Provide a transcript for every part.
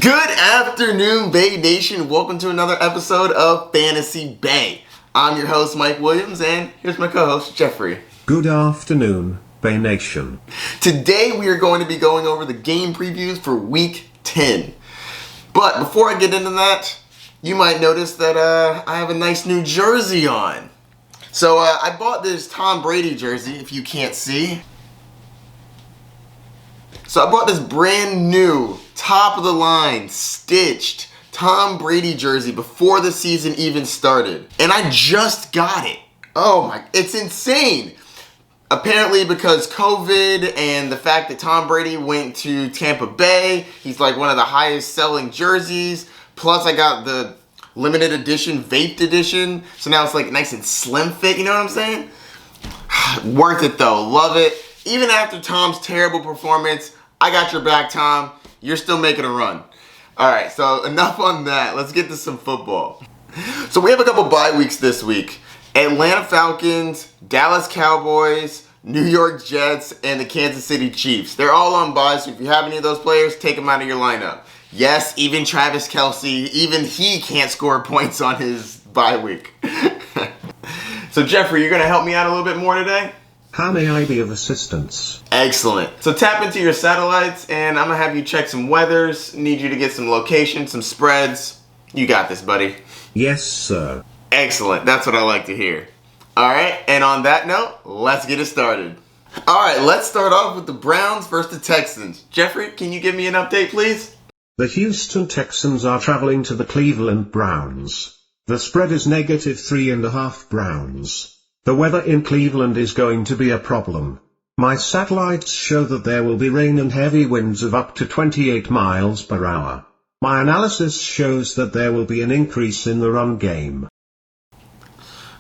Good afternoon, Bay Nation. Welcome to another episode of Fantasy Bay. I'm your host, Mike Williams, and here's my co-host, Jeffrey. Good afternoon, Bay Nation. Today we are going to be going over the game previews for Week 10. But before I get into that, you might notice that I have a nice new jersey on. So I bought this Tom Brady jersey, if you can't see. So I bought this brand new, top of the line, stitched Tom Brady jersey before the season even started. And I just got it. Oh my, it's insane. Apparently because COVID and the fact that Tom Brady went to Tampa Bay, he's like one of the highest selling jerseys. Plus I got the limited edition, vaped edition. So now it's like nice and slim fit, you know what I'm saying? Worth it though, love it. Even after Tom's terrible performance, I got your back, Tom. You're still making a run. All right, so enough on that. Let's get to some football. So we have a couple bye weeks this week. Atlanta Falcons, Dallas Cowboys, New York Jets, and the Kansas City Chiefs. They're all on bye, so if you have any of those players, take them out of your lineup. Yes, even Travis Kelce, even he can't score points on his bye week. So Jeffrey, you're going to help me out a little bit more today? How may I be of assistance? Excellent. So tap into your satellites and I'm going to have you check some weathers. Need you to get some locations, some spreads. You got this, buddy. Yes, sir. Excellent. That's what I like to hear. All right. And on that note, let's get it started. All right. Let's start off with the Browns versus the Texans. Jeffrey, can you give me an update, please? The Houston Texans are traveling to the Cleveland Browns. The spread is -3.5 Browns. The weather in Cleveland is going to be a problem. My satellites show that there will be rain and heavy winds of up to 28 miles per hour. My analysis shows that there will be an increase in the run game.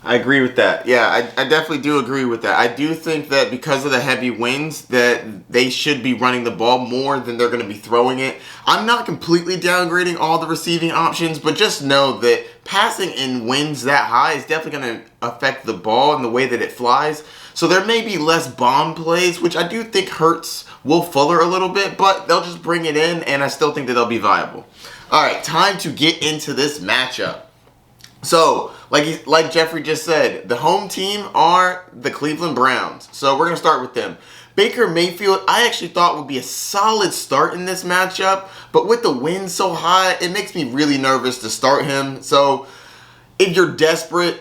I agree with that. Yeah, I definitely do agree with that. I do think that because of the heavy winds that they should be running the ball more than they're going to be throwing it. I'm not completely downgrading all the receiving options, but just know that passing in winds that high is definitely going to affect the ball and the way that it flies. So there may be less bomb plays, which I do think hurts Will Fuller a little bit, but they'll just bring it in, and I still think that they'll be viable. All right, time to get into this matchup. So, like Jeffrey just said, the home team are the Cleveland Browns. So we're going to start with them. Baker Mayfield, I actually thought would be a solid start in this matchup, but with the wind so high, it makes me really nervous to start him. So if you're desperate,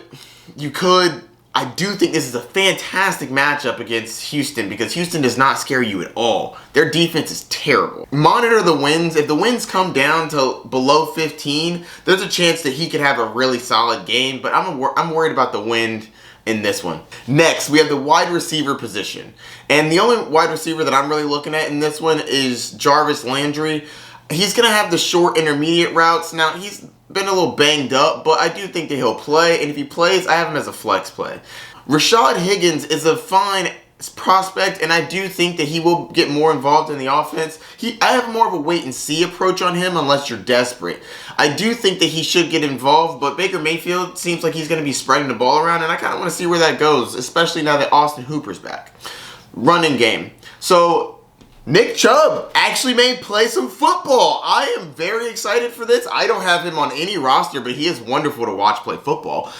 you could. I do think this is a fantastic matchup against Houston because Houston does not scare you at all. Their defense is terrible. Monitor the winds. If the winds come down to below 15, there's a chance that he could have a really solid game, but I'm worried about the wind in this one. Next, we have the wide receiver position. And the only wide receiver that I'm really looking at in this one is Jarvis Landry. He's going to have the short intermediate routes. Now, he's been a little banged up, but I do think that he'll play. And if he plays, I have him as a flex play. Rashad Higgins is a fine prospect, and I do think that he will get more involved in the offense. I have more of a wait-and-see approach on him unless you're desperate. I do think that he should get involved, but Baker Mayfield seems like he's going to be spreading the ball around, and I kind of want to see where that goes, especially now that Austin Hooper's back. Running game. So Nick Chubb actually may play some football. I am very excited for this. I don't have him on any roster, but he is wonderful to watch play football.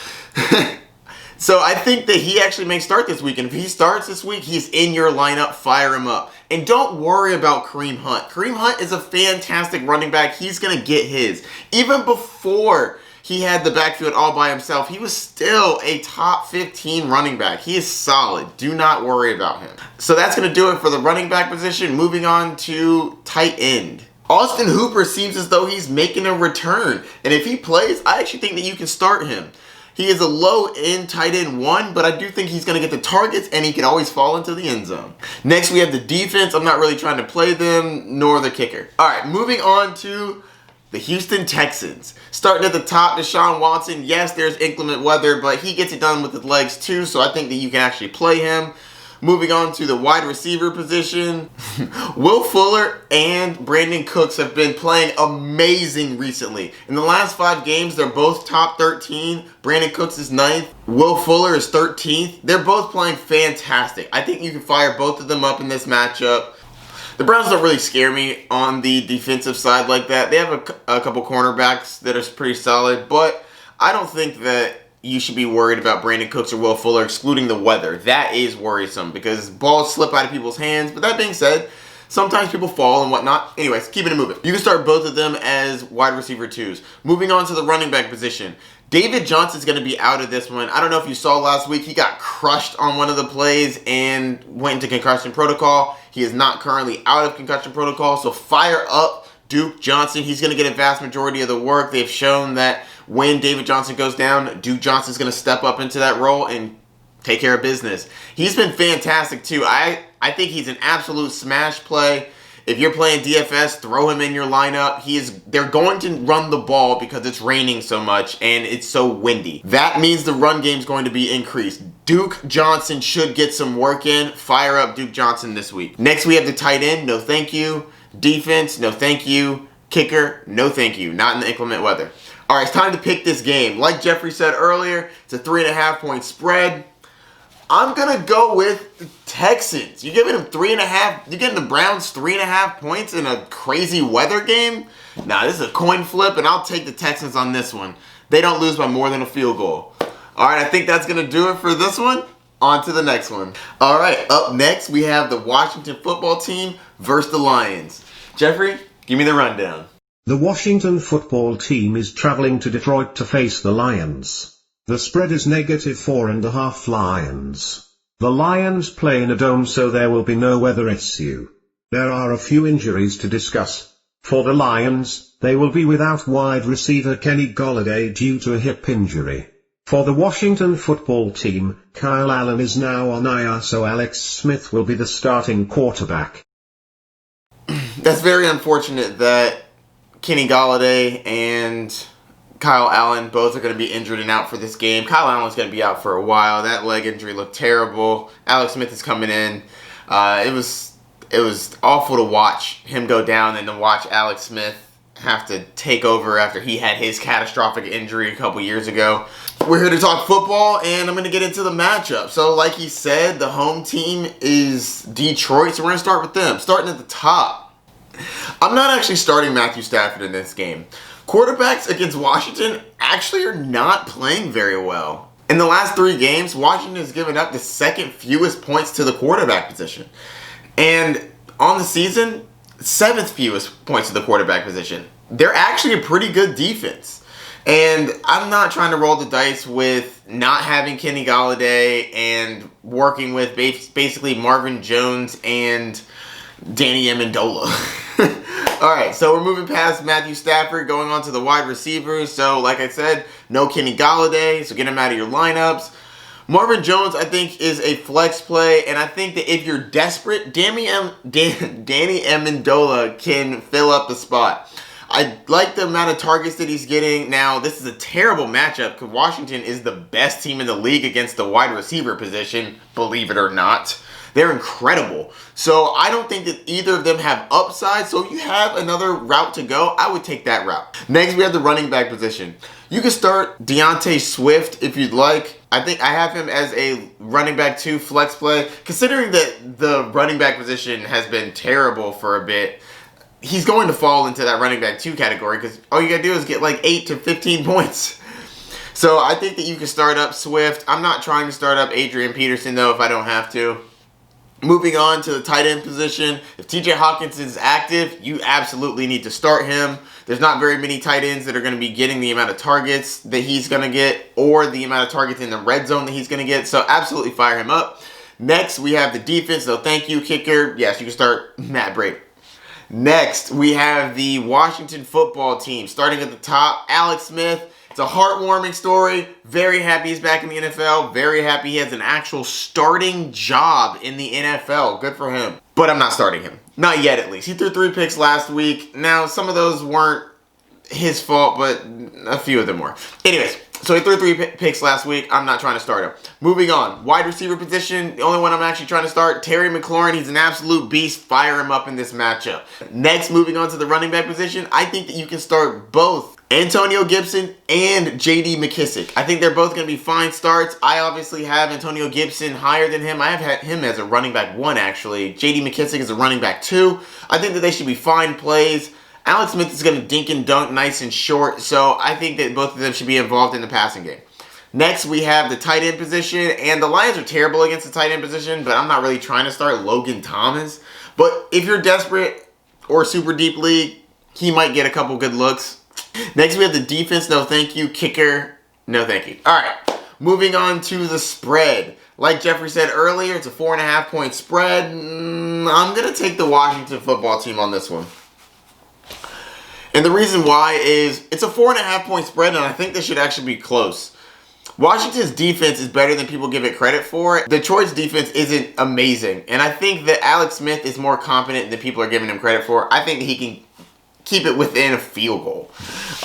So I think that he actually may start this week. And if he starts this week, he's in your lineup. Fire him up. And don't worry about Kareem Hunt. Kareem Hunt is a fantastic running back. He's going to get his. Even before he had the backfield all by himself, he was still a top 15 running back. He is solid. Do not worry about him. So that's going to do it for the running back position. Moving on to tight end. Austin Hooper seems as though he's making a return. And if he plays, I actually think that you can start him. He is a low-end tight end 1, but I do think he's going to get the targets, and he can always fall into the end zone. Next, we have the defense. I'm not really trying to play them, nor the kicker. All right, moving on to the Houston Texans. Starting at the top, Deshaun Watson. Yes, there's inclement weather, but he gets it done with his legs too, so I think that you can actually play him. Moving on to the wide receiver position. Will Fuller and Brandon Cooks have been playing amazing recently. In the last 5 games, they're both top 13. Brandon Cooks is 9th. Will Fuller is 13th. They're both playing fantastic. I think you can fire both of them up in this matchup. The Browns don't really scare me on the defensive side like that. They have a couple cornerbacks that are pretty solid, but I don't think that you should be worried about Brandon Cooks or Will Fuller, excluding the weather. That is worrisome because balls slip out of people's hands. But that being said, sometimes people fall and whatnot. Anyways, keeping it moving. You can start both of them as wide receiver 2s. Moving on to the running back position. David Johnson's going to be out of this one. I don't know if you saw last week. He got crushed on one of the plays and went into concussion protocol. He is not currently out of concussion protocol. So fire up Duke Johnson. He's going to get a vast majority of the work. They've shown that when David Johnson goes down, Duke Johnson's going to step up into that role and take care of business. He's been fantastic too. I think he's an absolute smash play. If you're playing DFS, throw him in your lineup. They're going to run the ball because it's raining so much and it's so windy. That means the run game's going to be increased. Duke Johnson should get some work in. Fire up Duke Johnson this week. Next, we have the tight end. No thank you. Defense. No thank you. Kicker. No thank you. Not in the inclement weather. All right, it's time to pick this game. Like Jeffrey said earlier, it's a 3.5-point spread. I'm going to go with Texans. You're giving them 3.5. You're getting the Browns 3.5 points in a crazy weather game? Nah, this is a coin flip, and I'll take the Texans on this one. They don't lose by more than a field goal. All right, I think that's going to do it for this one. On to the next one. All right, up next, we have the Washington football team versus the Lions. Jeffrey, give me the rundown. The Washington football team is traveling to Detroit to face the Lions. The spread is -4.5 Lions. The Lions play in a dome, so there will be no weather issue. There are a few injuries to discuss. For the Lions, they will be without wide receiver Kenny Golladay due to a hip injury. For the Washington football team, Kyle Allen is now on IR, so Alex Smith will be the starting quarterback. That's very unfortunate that Kenny Golladay and Kyle Allen both are going to be injured and out for this game. Kyle Allen's going to be out for a while. That leg injury looked terrible. Alex Smith is coming in. It was awful to watch him go down and to watch Alex Smith have to take over after he had his catastrophic injury a couple years ago. We're here to talk football, and I'm going to get into the matchup. So like he said, the home team is Detroit, so we're going to start with them. Starting at the top. I'm not actually starting Matthew Stafford in this game. Quarterbacks against Washington actually are not playing very well. In the last 3 games, Washington has given up the second fewest points to the quarterback position. And on the season, 7th fewest points to the quarterback position. They're actually a pretty good defense. And I'm not trying to roll the dice with not having Kenny Golladay and working with basically Marvin Jones and Danny Amendola. Alright, so we're moving past Matthew Stafford, going on to the wide receivers. So, like I said, no Kenny Golladay, so get him out of your lineups. Marvin Jones, I think, is a flex play, and I think that if you're desperate, Danny Amendola can fill up the spot. I like the amount of targets that he's getting. Now, this is a terrible matchup because Washington is the best team in the league against the wide receiver position, believe it or not. They're incredible. So I don't think that either of them have upside. So if you have another route to go, I would take that route. Next, we have the running back position. You can start DeAndre Swift if you'd like. I think I have him as a running back 2 flex play. Considering that the running back position has been terrible for a bit, he's going to fall into that running back 2 category because all you got to do is get like 8 to 15 points. So I think that you can start up Swift. I'm not trying to start up Adrian Peterson, though, if I don't have to. Moving on to the tight end position, if TJ Hawkins is active, you absolutely need to start him. There's not very many tight ends that are going to be getting the amount of targets that he's going to get or the amount of targets in the red zone that he's going to get, so absolutely fire him up. Next, we have the defense, so thank you, kicker. Yes, you can start Matt Brady. Next, we have the Washington football team. Starting at the top, Alex Smith. It's a heartwarming story. Very happy he's back in the NFL. Very happy he has an actual starting job in the NFL. Good for him. But I'm not starting him. Not yet, at least. He threw 3 picks last week. Now, some of those weren't his fault, but a few of them were. Anyways, so he threw 3 picks last week. I'm not trying to start him. Moving on. Wide receiver position. The only one I'm actually trying to start, Terry McLaurin. He's an absolute beast. Fire him up in this matchup. Next, moving on to the running back position. I think that you can start both Antonio Gibson and J.D. McKissic. I think they're both going to be fine starts. I obviously have Antonio Gibson higher than him. I have had him as a running back 1, actually. J.D. McKissic is a running back 2. I think that they should be fine plays. Alex Smith is going to dink and dunk nice and short, so I think that both of them should be involved in the passing game. Next, we have the tight end position, and the Lions are terrible against the tight end position, but I'm not really trying to start Logan Thomas. But if you're desperate or super deep league, he might get a couple good looks. Next, we have the defense, no thank you. Kicker, no thank you. All right, moving on to the spread. Like Jeffrey said earlier, it's a 4.5 point spread. I'm going to take the Washington football team on this one. And the reason why is it's a 4.5 point spread, and I think this should actually be close. Washington's defense is better than people give it credit for. Detroit's defense isn't amazing, and I think that Alex Smith is more competent than people are giving him credit for. I think that he can keep it within a field goal.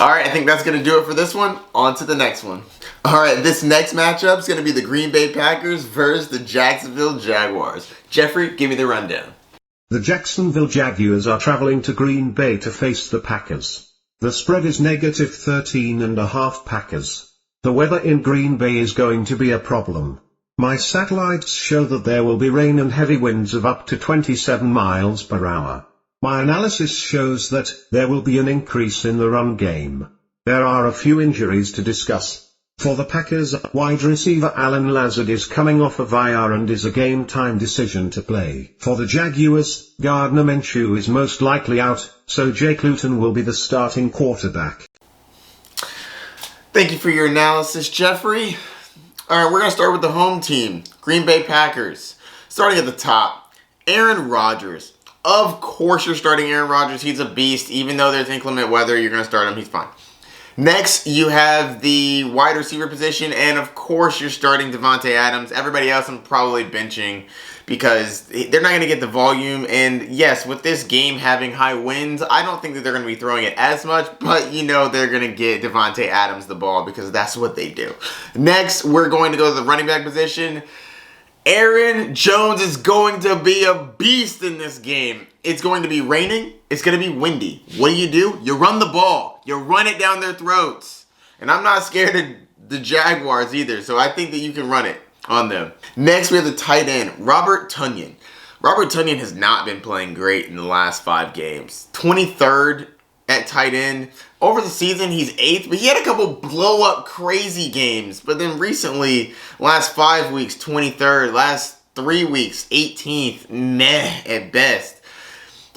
All right, I think that's going to do it for this one. On to the next one. All right, this next matchup is going to be the Green Bay Packers versus the Jacksonville Jaguars. Jeffrey, give me the rundown. The Jacksonville Jaguars are traveling to Green Bay to face the Packers. The spread is -13.5 Packers. The weather in Green Bay is going to be a problem. My satellites show that there will be rain and heavy winds of up to 27 miles per hour. My analysis shows that there will be an increase in the run game. There are a few injuries to discuss. For the Packers, wide receiver Alan Lazard is coming off of IR and is a game-time decision to play. For the Jaguars, Gardner Minshew is most likely out, so Jake Luton will be the starting quarterback. Thank you for your analysis, Jeffrey. All right, we're going to start with the home team, Green Bay Packers. Starting at the top, Aaron Rodgers. Of course you're starting Aaron Rodgers. He's a beast. Even though there's inclement weather, you're going to start him. He's fine. Next, you have the wide receiver position, and of course you're starting Devontae Adams. Everybody else I'm probably benching because they're not going to get the volume. And yes, with this game having high winds, I don't think that they're going to be throwing it as much, but you know they're going to get Devontae Adams the ball because that's what they do. Next, we're going to go to the running back position. Aaron Jones is going to be a beast in this game. It's going to be raining. It's going to be windy. What do? You run the ball. You run it down their throats. And I'm not scared of the Jaguars either, so I think that you can run it on them. Next, we have the tight end, Robert Tonyan. Robert Tonyan has not been playing great in the last 5 games. 23rd at tight end. Over the season, he's 8th, but he had a couple blow-up crazy games. But then recently, last 5 weeks, 23rd. Last 3 weeks, 18th. Meh at best.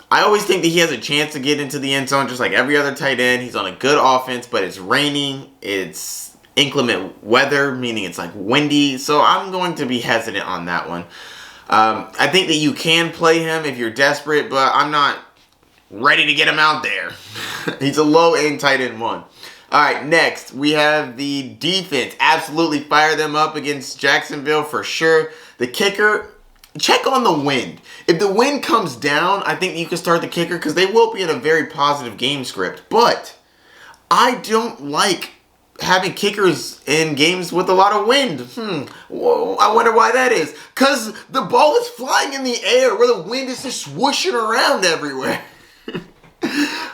I always think that he has a chance to get into the end zone just like every other tight end. He's on a good offense, but it's raining. It's inclement weather, meaning it's like windy. So I'm going to be hesitant on that one. I think that you can play him if you're desperate, but I'm not ready to get him out there. He's a low-end tight end 1. All right, next, we have the defense. Absolutely fire them up against Jacksonville for sure. The kicker, check on the wind. If the wind comes down, I think you can start the kicker because they will be in a very positive game script. But I don't like having kickers in games with a lot of wind. Whoa, I wonder why that is. Because the ball is flying in the air where the wind is just swooshing around everywhere.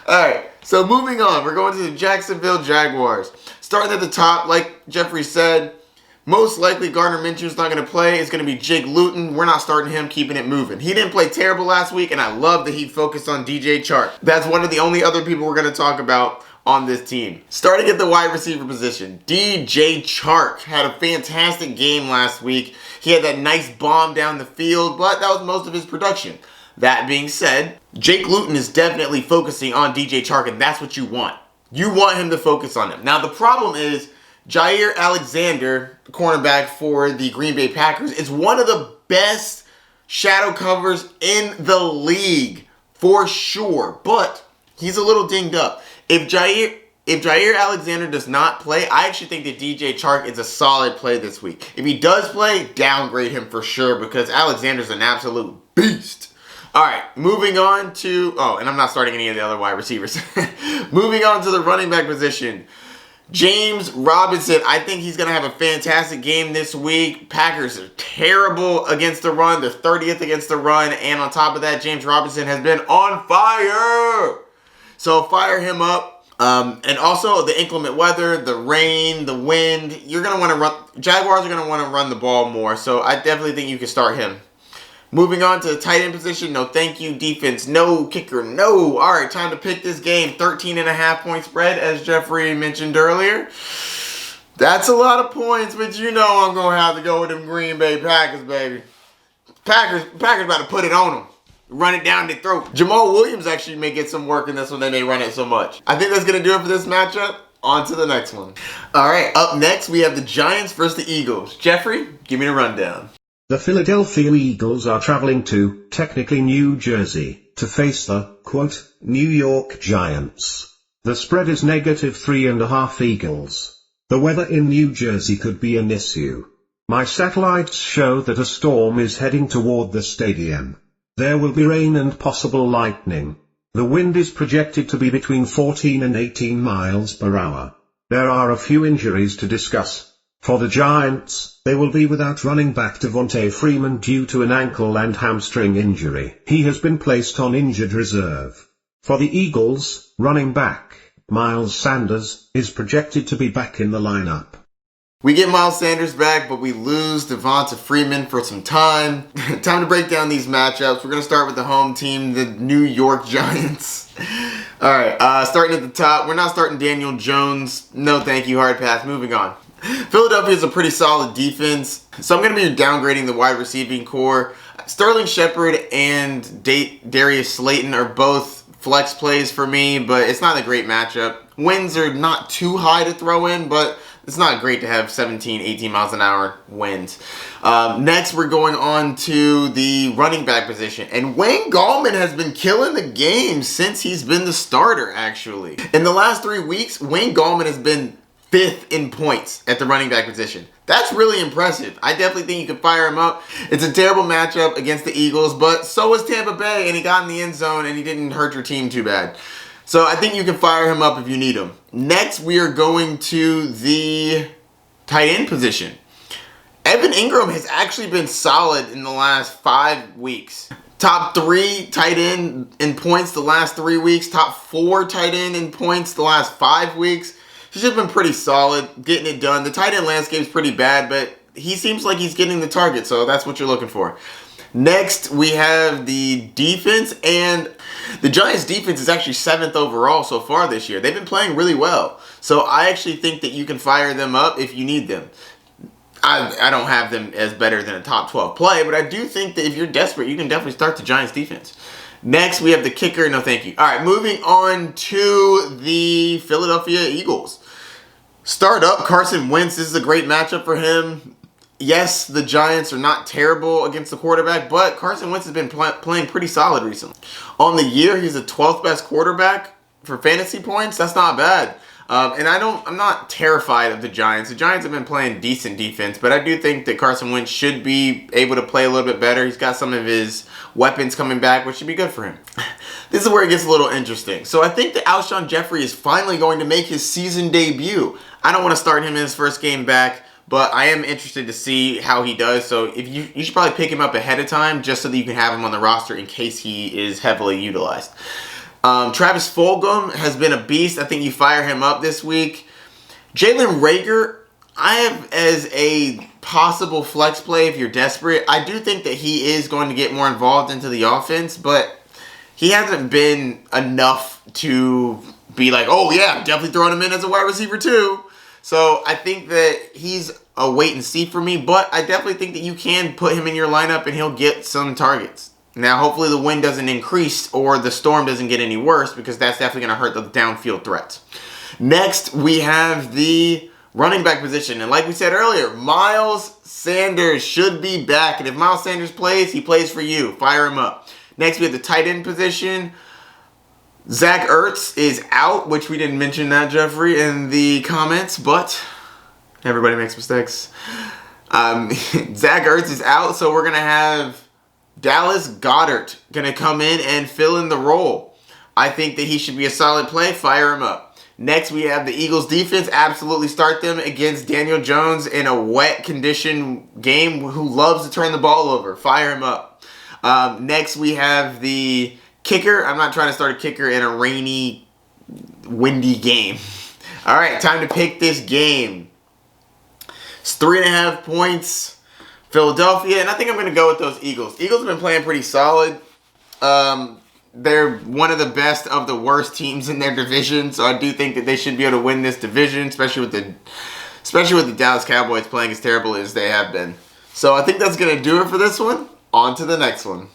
Alright, so moving on. We're going to the Jacksonville Jaguars. Starting at the top, like Jeffrey said, most likely Gardner Minshew is not going to play. It's going to be Jake Luton. We're not starting him, keeping it moving. He didn't play terrible last week, and I love that he focused on DJ Chark. That's one of the only other people we're going to talk about on this team. Starting at the wide receiver position, DJ Chark had a fantastic game last week. He had that nice bomb down the field, but that was most of his production. That being said, Jake Luton is definitely focusing on DJ Chark, and that's what you want. You want him to focus on him. Now, the problem is Jair Alexander, the cornerback for the Green Bay Packers, is one of the best shadow covers in the league, for sure. But he's a little dinged up. If Jair Alexander does not play, I actually think that DJ Chark is a solid play this week. If he does play, downgrade him for sure because Alexander's an absolute beast. All right, moving on to... Oh, and I'm not starting any of the other wide receivers. Moving on to the running back position. James Robinson, I think he's going to have a fantastic game this week. Packers are terrible against the run. They're 30th against the run. And on top of that, James Robinson has been on fire. So fire him up. And also the inclement weather, the rain, the wind. You're going to want to run. Jaguars are going to want to run the ball more. So I definitely think you can start him. Moving on to the tight end position. No thank you. Defense. No. Kicker. No. All right. Time to pick this game. 13.5 point spread, as Jeffrey mentioned earlier. That's a lot of points, but you know I'm going to have to go with them Green Bay Packers, baby. Packers about to put it on them. Run it down their throat. Jamal Williams actually may get some work in this one. They may run it so much. I think that's going to do it for this matchup. On to the next one. All right, up next, we have the Giants versus the Eagles. Jeffrey, give me the rundown. The Philadelphia Eagles are traveling to, technically New Jersey, to face the, quote, New York Giants. The spread is -3.5 Eagles. The weather in New Jersey could be an issue. My satellites show that a storm is heading toward the stadium. There will be rain and possible lightning. The wind is projected to be between 14 and 18 miles per hour. There are a few injuries to discuss. For the Giants, they will be without running back Devontae Freeman due to an ankle and hamstring injury. He has been placed on injured reserve. For the Eagles, running back, Miles Sanders, is projected to be back in the lineup. We get Miles Sanders back, but we lose Devonta Freeman for some time. Time to break down these matchups. We're going to start with the home team, the New York Giants. All right, starting at the top. We're not starting Daniel Jones. No thank you, hard pass. Moving on. Philadelphia is a pretty solid defense, so I'm going to be downgrading the wide receiving core. Sterling Shepard and Darius Slayton are both flex plays for me, but it's not a great matchup. Winds are not too high to throw in, but it's not great to have 17, 18 miles an hour winds. Next, we're going on to the running back position. And Wayne Gallman has been killing the game since he's been the starter, actually. In the last 3 weeks, Wayne Gallman has been 5th in points at the running back position. That's really impressive. I definitely think you can fire him up. It's a terrible matchup against the Eagles, but so was Tampa Bay, and he got in the end zone, and he didn't hurt your team too bad. So I think you can fire him up if you need him. Next, we are going to the tight end position. Evan Ingram has actually been solid in the last 5 weeks. Top 3 tight end in points the last 3 weeks. Top 4 tight end in points the last 5 weeks. He's just been pretty solid, getting it done. The tight end landscape is pretty bad, but he seems like he's getting the target, so that's what you're looking for. Next, we have the defense, and the Giants' defense is actually 7th overall so far this year. They've been playing really well, so I actually think that you can fire them up if you need them. I don't have them as better than a top 12 play, but I do think that if you're desperate, you can definitely start the Giants' defense. Next, we have the kicker. No, thank you. All right, moving on to the Philadelphia Eagles. Start up Carson Wentz. This is a great matchup for him. Yes, the Giants are not terrible against the quarterback, but Carson Wentz has been playing pretty solid recently. On the year, he's the 12th best quarterback for fantasy points. That's not bad. And I'm not terrified of the Giants. The Giants have been playing decent defense, but I do think that Carson Wentz should be able to play a little bit better. He's got some of his weapons coming back, which should be good for him. This is where it gets a little interesting. So I think that Alshon Jeffrey is finally going to make his season debut. I don't want to start him in his first game back, but I am interested to see how he does. So if you should probably pick him up ahead of time just so that you can have him on the roster in case he is heavily utilized. Travis Fulgham has been a beast. I think you fire him up this week. Jalen Reagor, I have as a possible flex play if you're desperate. I do think that he is going to get more involved into the offense, but he hasn't been enough to be like, oh yeah, I'm definitely throwing him in as a wide receiver too. So I think that he's a wait and see for me, but I definitely think that you can put him in your lineup and he'll get some targets. Now, hopefully the wind doesn't increase or the storm doesn't get any worse because that's definitely going to hurt the downfield threats. Next, we have the running back position. And like we said earlier, Miles Sanders should be back. And if Miles Sanders plays, he plays for you. Fire him up. Next, we have the tight end position. Zach Ertz is out, which we didn't mention that, Jeffrey, in the comments, but everybody makes mistakes. Zach Ertz is out, so we're going to have Dallas Goedert going to come in and fill in the role. I think that he should be a solid play. Fire him up. Next, we have the Eagles defense. Absolutely start them against Daniel Jones in a wet condition game who loves to turn the ball over. Fire him up. Next, we have the kicker. I'm not trying to start a kicker in a rainy windy game. All right, time to pick this game. It's 3.5 points. Philadelphia, and I think I'm going to go with those Eagles. Eagles have been playing pretty solid. They're one of the best of the worst teams in their division, so I do think that they should be able to win this division, especially with the Dallas Cowboys playing as terrible as they have been. So I think that's going to do it for this one. On to the next one.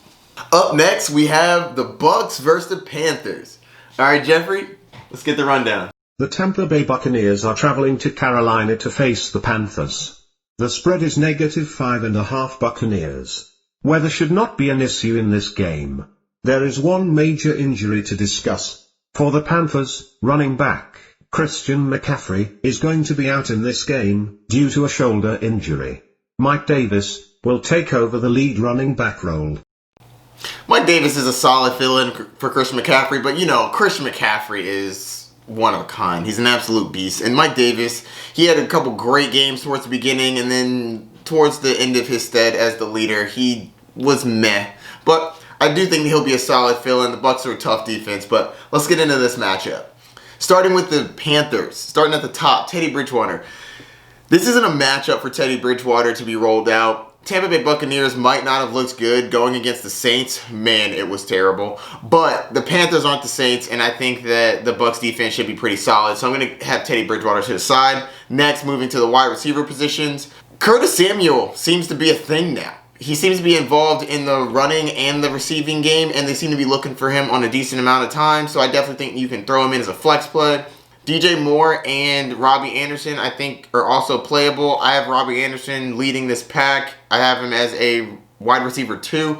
Up next, we have the Bucs versus the Panthers. All right, Jeffrey, let's get the rundown. The Tampa Bay Buccaneers are traveling to Carolina to face the Panthers. The spread is -5.5 Buccaneers. Weather should not be an issue in this game. There is one major injury to discuss. For the Panthers, running back, Christian McCaffrey, is going to be out in this game, due to a shoulder injury. Mike Davis will take over the lead running back role. Mike Davis is a solid fill-in for Christian McCaffrey, but Christian McCaffrey is one of a kind. He's an absolute beast. And Mike Davis, he had a couple great games towards the beginning, and then towards the end of his stead as the leader, he was meh. But I do think he'll be a solid fill-in. The Bucs are a tough defense, but let's get into this matchup. Starting with the Panthers, starting at the top, Teddy Bridgewater. This isn't a matchup for Teddy Bridgewater to be rolled out. Tampa Bay Buccaneers might not have looked good going against the Saints. Man, it was terrible. But the Panthers aren't the Saints, and I think that the Bucs defense should be pretty solid. So I'm going to have Teddy Bridgewater to the side. Next, moving to the wide receiver positions. Curtis Samuel seems to be a thing now. He seems to be involved in the running and the receiving game, and they seem to be looking for him on a decent amount of time. So I definitely think you can throw him in as a flex play. DJ Moore and Robbie Anderson, I think, are also playable. I have Robbie Anderson leading this pack. I have him as a wide receiver 2,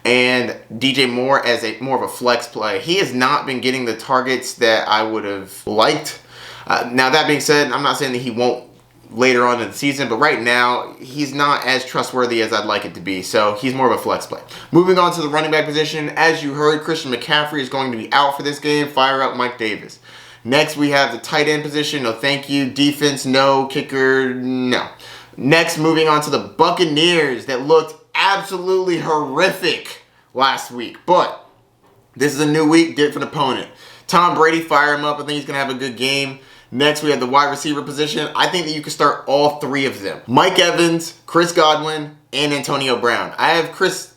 and DJ Moore as more of a flex play. He has not been getting the targets that I would have liked. Now, that being said, I'm not saying that he won't later on in the season, but right now, he's not as trustworthy as I'd like it to be, so he's more of a flex play. Moving on to the running back position, as you heard, Christian McCaffrey is going to be out for this game. Fire up Mike Davis. Next, we have the tight end position. No, thank you. Defense, no. Kicker, no. Next, moving on to the Buccaneers that looked absolutely horrific last week. But this is a new week, different opponent. Tom Brady, fire him up. I think he's going to have a good game. Next, we have the wide receiver position. I think that you can start all 3 of them. Mike Evans, Chris Godwin, and Antonio Brown. I have Chris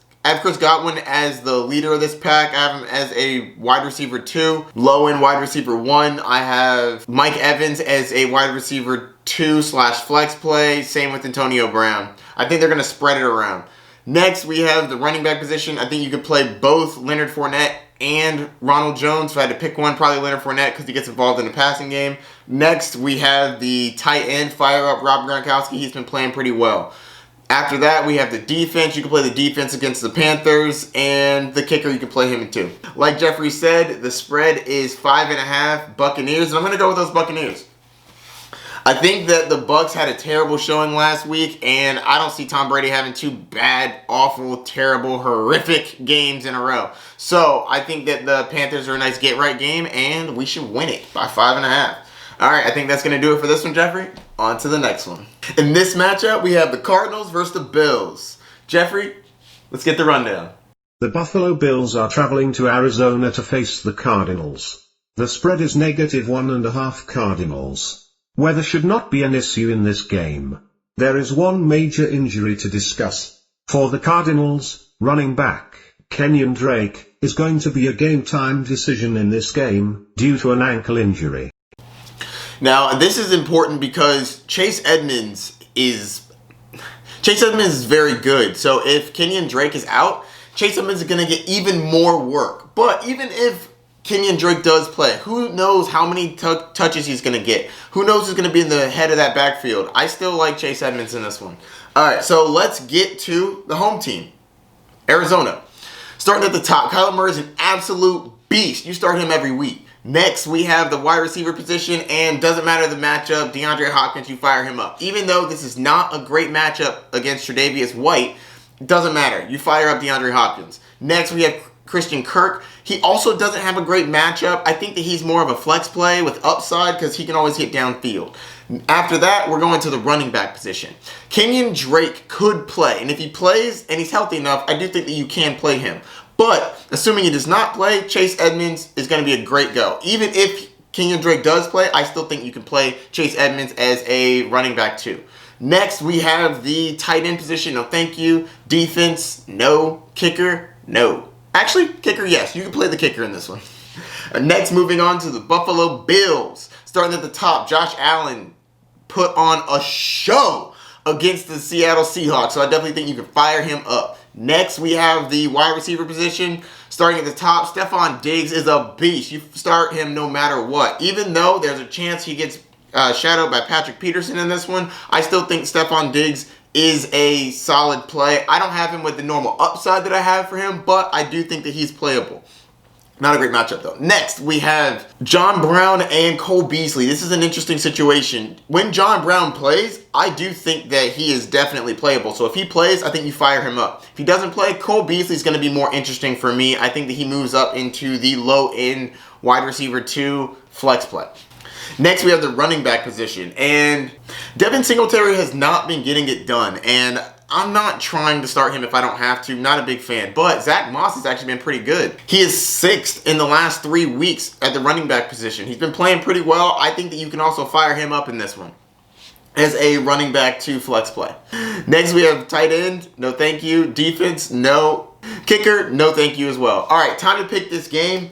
Godwin as the leader of this pack. I have him as a wide receiver 2. Low-end wide receiver 1. I have Mike Evans as a wide receiver 2/flex play. Same with Antonio Brown. I think they're going to spread it around. Next, we have the running back position. I think you could play both Leonard Fournette and Ronald Jones. If I had to pick one, probably Leonard Fournette because he gets involved in the passing game. Next, we have the tight end. Fire up Rob Gronkowski. He's been playing pretty well. After that, we have the defense. You can play the defense against the Panthers, and the kicker, you can play him in 2. Like Jeffrey said, the spread is 5.5 Buccaneers, and I'm going to go with those Buccaneers. I think that the Bucs had a terrible showing last week, and I don't see Tom Brady having 2 bad, awful, terrible, horrific games in a row. So I think that the Panthers are a nice get-right game, and we should win it by 5.5. All right, I think that's going to do it for this one, Jeffrey. On to the next one. In this matchup, we have the Cardinals versus the Bills. Jeffrey, let's get the rundown. The Buffalo Bills are traveling to Arizona to face the Cardinals. The spread is -1.5 Cardinals. Weather should not be an issue in this game. There is one major injury to discuss. For the Cardinals, running back, Kenyon Drake, is going to be a game-time decision in this game, due to an ankle injury. Now, this is important because Chase Edmonds is very good. So if Kenyon Drake is out, Chase Edmonds is going to get even more work. But even if Kenyon Drake does play, who knows how many touches he's going to get? Who knows who's going to be in the head of that backfield? I still like Chase Edmonds in this one. All right, so let's get to the home team, Arizona. Starting at the top, Kyler Murray is an absolute beast. You start him every week. Next, we have the wide receiver position, and doesn't matter the matchup, DeAndre Hopkins, you fire him up. Even though this is not a great matchup against Tre'Davious White, it doesn't matter. You fire up DeAndre Hopkins. Next, we have Christian Kirk. He also doesn't have a great matchup. I think that he's more of a flex play with upside because he can always get downfield. After that, we're going to the running back position. Kenyon Drake could play, and if he plays and he's healthy enough, I do think that you can play him. But assuming he does not play, Chase Edmonds is going to be a great go. Even if Kenyon Drake does play, I still think you can play Chase Edmonds as a running back too. Next, we have the tight end position. No, thank you. Defense, no. Kicker, no. Actually, kicker, yes. You can play the kicker in this one. Next, moving on to the Buffalo Bills. Starting at the top, Josh Allen put on a show against the Seattle Seahawks, so I definitely think you can fire him up. Next, we have the wide receiver position. Starting at the top, Stephon Diggs is a beast. You start him no matter what. Even though there's a chance he gets shadowed by Patrick Peterson in this one, I still think Stephon Diggs is a solid play. I don't have him with the normal upside that I have for him, but I do think that he's playable. Not a great matchup, though. Next, we have John Brown and Cole Beasley. This is an interesting situation. When John Brown plays, I do think that he is definitely playable. So if he plays, I think you fire him up. If he doesn't play, Cole Beasley is going to be more interesting for me. I think that he moves up into the low-end wide receiver 2 flex play. Next, we have the running back position. And Devin Singletary has not been getting it done. And I'm not trying to start him if I don't have to. Not a big fan. But Zach Moss has actually been pretty good. He is 6th in the last 3 weeks at the running back position. He's been playing pretty well. I think that you can also fire him up in this one as a running back 2 flex play. Next, we have tight end. No, thank you. Defense, no. Kicker, no, thank you as well. All right, time to pick this game.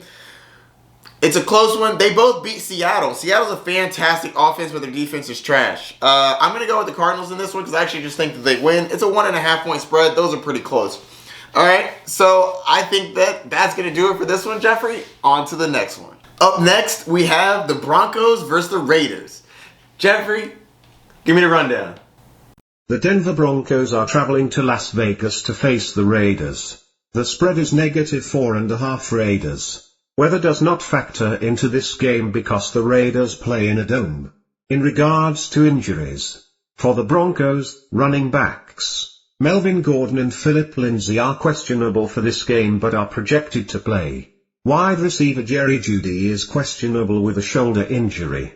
It's a close one. They both beat Seattle. Seattle's a fantastic offense, but their defense is trash. I'm going to go with the Cardinals in this one because I actually just think that they win. It's a 1.5 point spread. Those are pretty close. All right, so I think that that's going to do it for this one, Jeffrey. On to the next one. Up next, we have the Broncos versus the Raiders. Jeffrey, give me the rundown. The Denver Broncos are traveling to Las Vegas to face the Raiders. The spread is -4.5 Raiders. Weather does not factor into this game because the Raiders play in a dome. In regards to injuries, for the Broncos, running backs, Melvin Gordon and Philip Lindsay are questionable for this game but are projected to play. Wide receiver Jerry Jeudy is questionable with a shoulder injury.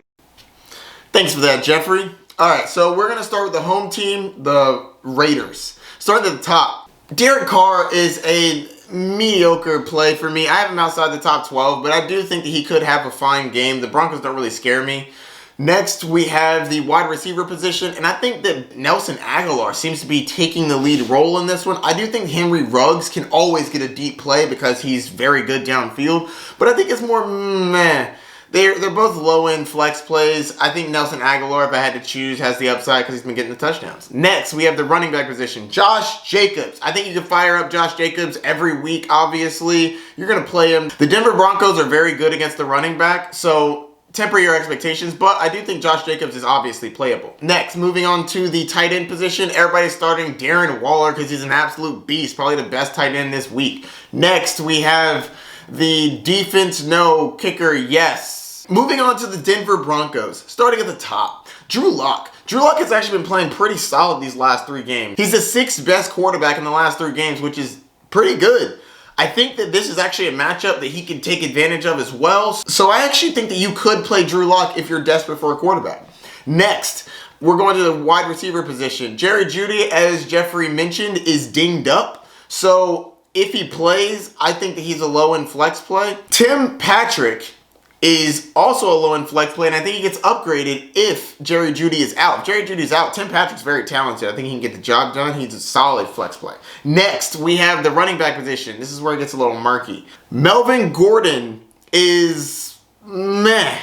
Thanks for that, Jeffrey. All right, so we're going to start with the home team, the Raiders. Starting at the top, Derek Carr is a mediocre play for me. I have him outside the top 12, but I do think that he could have a fine game. The Broncos don't really scare me. Next, we have the wide receiver position, and I think that Nelson Aguilar seems to be taking the lead role in this one. I do think Henry Ruggs can always get a deep play because he's very good downfield, but I think it's more meh. They're both low-end flex plays. I think Nelson Aguilar, if I had to choose, has the upside because he's been getting the touchdowns. Next, we have the running back position. Josh Jacobs. I think you can fire up Josh Jacobs every week, obviously. You're going to play him. The Denver Broncos are very good against the running back, so temper your expectations, but I do think Josh Jacobs is obviously playable. Next, moving on to the tight end position. Everybody's starting Darren Waller because he's an absolute beast. Probably the best tight end this week. Next, we have the defense, no. Kicker, yes. Moving on to the Denver Broncos. Starting at the top, Drew Lock. Drew Lock has actually been playing pretty solid these last 3 games. He's the 6th best quarterback in the last 3 games, which is pretty good. I think that this is actually a matchup that he can take advantage of as well. So I actually think that you could play Drew Lock if you're desperate for a quarterback. Next, we're going to the wide receiver position. Jerry Jeudy, as Jeffrey mentioned, is dinged up. So if he plays, I think that he's a low-end flex play. Tim Patrick is also a low-end flex play, and I think he gets upgraded if Jerry Jeudy is out. If Jerry Jeudy's out, Tim Patrick's very talented. I think he can get the job done. He's a solid flex play. Next, we have the running back position. This is where it gets a little murky. Melvin Gordon is meh.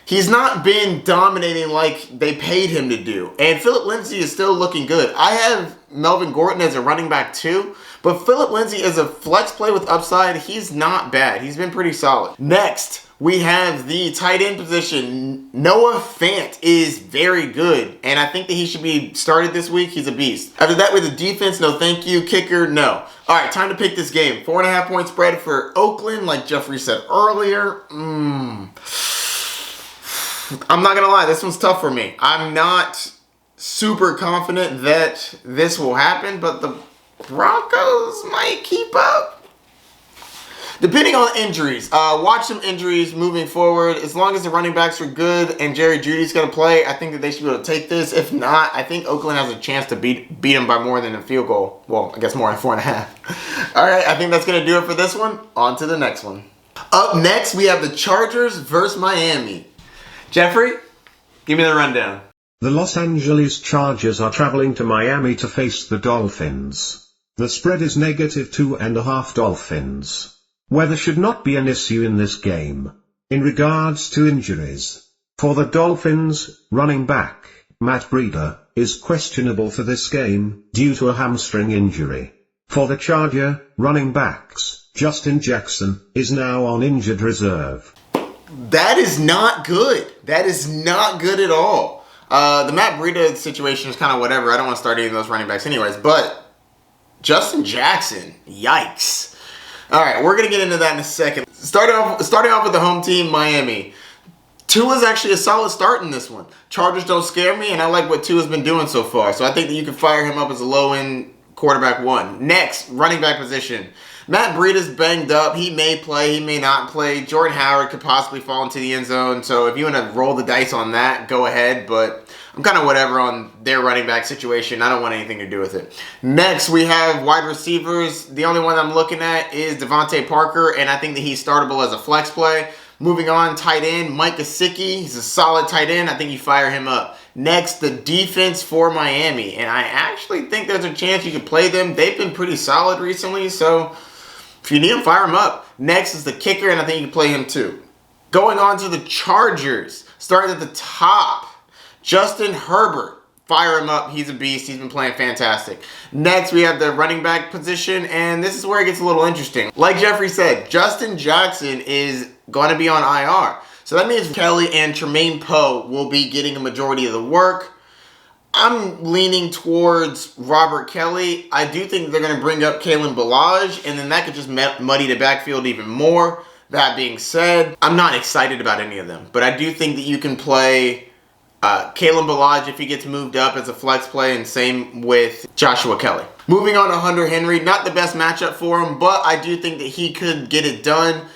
He's not been dominating like they paid him to do. And Philip Lindsay is still looking good. I have Melvin Gordon as a running back too, but Philip Lindsay as a flex play with upside, he's not bad. He's been pretty solid. Next, we have the tight end position. Noah Fant is very good, and I think that he should be started this week. He's a beast. After that, with the defense, no thank you. Kicker, no. All right, time to pick this game. 4.5 point spread for Oakland, like Jeffrey said earlier. I'm not going to lie, this one's tough for me. I'm not super confident that this will happen, but the Broncos might keep up. Depending on injuries, watch some injuries moving forward. As long as the running backs are good and Jerry Jeudy's going to play, I think that they should be able to take this. If not, I think Oakland has a chance to beat them by more than a field goal. Well, I guess more than 4.5. All right, I think that's going to do it for this one. On to the next one. Up next, we have the Chargers versus Miami. Jeffrey, give me the rundown. The Los Angeles Chargers are traveling to Miami to face the Dolphins. The spread is -2.5 Dolphins. Weather should not be an issue in this game. In regards to injuries, for the Dolphins, running back, Matt Breida, is questionable for this game, due to a hamstring injury. For the Charger, running backs, Justin Jackson, is now on injured reserve. That is not good. That is not good at all. The Matt Breida situation is kind of whatever. I don't want to start eating those running backs anyways, but Justin Jackson, yikes. All right, we're going to get into that in a second. Starting off with the home team, Miami. Tua's actually a solid start in this one. Chargers don't scare me, and I like what Tua's been doing so far. So I think that you can fire him up as a low-end quarterback one. Next, running back position. Matt Breida's banged up. He may play, he may not play. Jordan Howard could possibly fall into the end zone. So if you want to roll the dice on that, go ahead. But I'm kind of whatever on their running back situation. I don't want anything to do with it. Next, we have wide receivers. The only one I'm looking at is Devontae Parker, and I think that he's startable as a flex play. Moving on, tight end, Mike Gesicki. He's a solid tight end. I think you fire him up. Next, the defense for Miami. And I actually think there's a chance you could play them. They've been pretty solid recently, so if you need him, fire him up. Next is the kicker, and I think you can play him too. Going on to the Chargers. Starting at the top, Justin Herbert. Fire him up. He's a beast. He's been playing fantastic. Next, we have the running back position, and this is where it gets a little interesting. Like Jeffrey said, Justin Jackson is going to be on IR. So that means Kelly and Tremaine Poe will be getting a majority of the work. I'm leaning towards Robert Kelly. I do think they're going to bring up Kalen Ballage, and then that could just muddy the backfield even more. That being said, I'm not excited about any of them, but I do think that you can play Kalen Ballage if he gets moved up as a flex play, and same with Joshua Kelly. Moving on to Hunter Henry, not the best matchup for him, but I do think that he could get it done.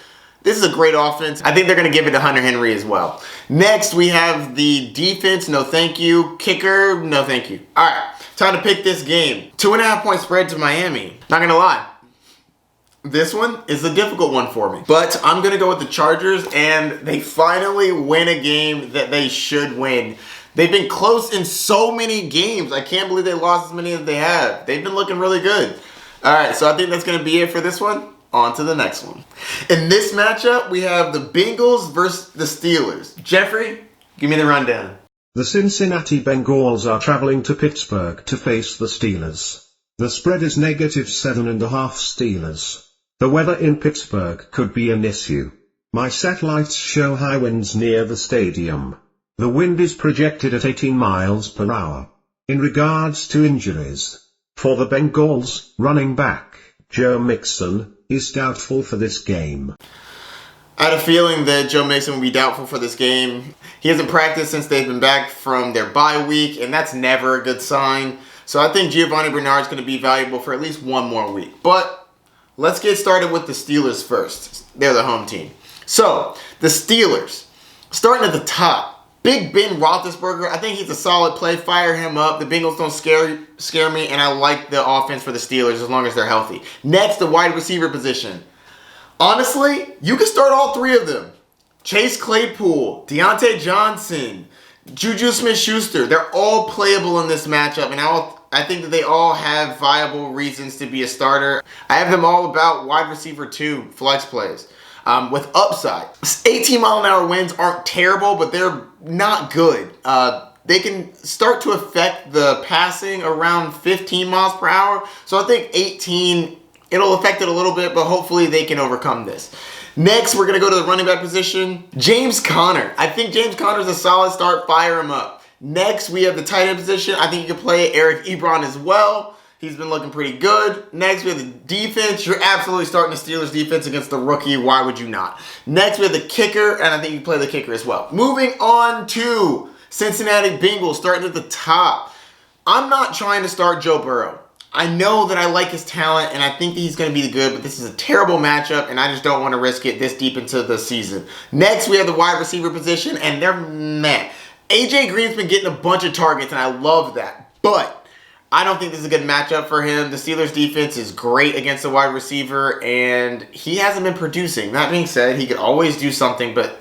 This is a great offense. I think they're going to give it to Hunter Henry as well. Next, we have the defense. No thank you. Kicker. No thank you. All right, time to pick this game. 2.5 point spread to Miami. Not going to lie, this one is a difficult one for me. But I'm going to go with the Chargers, and they finally win a game that they should win. They've been close in so many games. I can't believe they lost as many as they have. They've been looking really good. All right, so I think that's going to be it for this one. On to the next one. In this matchup, we have the Bengals versus the Steelers. Jeffrey, give me the rundown. The Cincinnati Bengals are traveling to Pittsburgh to face the Steelers. The spread is -7.5 Steelers. The weather in Pittsburgh could be an issue. My satellites show high winds near the stadium. The wind is projected at 18 miles per hour. In regards to injuries, for the Bengals, running back, Joe Mixon, is doubtful for this game. I had a feeling that Joe Mixon would be doubtful for this game. He hasn't practiced since they've been back from their bye week, and that's never a good sign. So I think Giovanni Bernard's going to be valuable for at least one more week. But let's get started with the Steelers first. They're the home team. So, the Steelers, starting at the top. Big Ben Roethlisberger, I think he's a solid play. Fire him up. The Bengals don't scare me, and I like the offense for the Steelers as long as they're healthy. Next, the wide receiver position. Honestly, you can start all three of them. Chase Claypool, Deontay Johnson, Juju Smith-Schuster. They're all playable in this matchup, and I think that they all have viable reasons to be a starter. I have them all about wide receiver 2 flex plays. With upside. 18-mile-an-hour winds aren't terrible, but they're not good. They can start to affect the passing around 15 miles per hour. So I think 18, it'll affect it a little bit, but hopefully they can overcome this. Next, we're going to go to the running back position. James Conner. I think James Conner's a solid start. Fire him up. Next, we have the tight end position. I think you can play Eric Ebron as well. He's been looking pretty good. Next, we have the defense. You're absolutely starting the Steelers defense against the rookie. Why would you not? Next, we have the kicker, and I think you can play the kicker as well. Moving on to Cincinnati Bengals, starting at the top. I'm not trying to start Joe Burrow. I know that I like his talent, and I think that he's going to be good, but this is a terrible matchup, and I just don't want to risk it this deep into the season. Next, we have the wide receiver position, and they're meh. AJ Green's been getting a bunch of targets, and I love that. But I don't think this is a good matchup for him. The Steelers defense is great against the wide receiver, and he hasn't been producing. That being said, he could always do something, but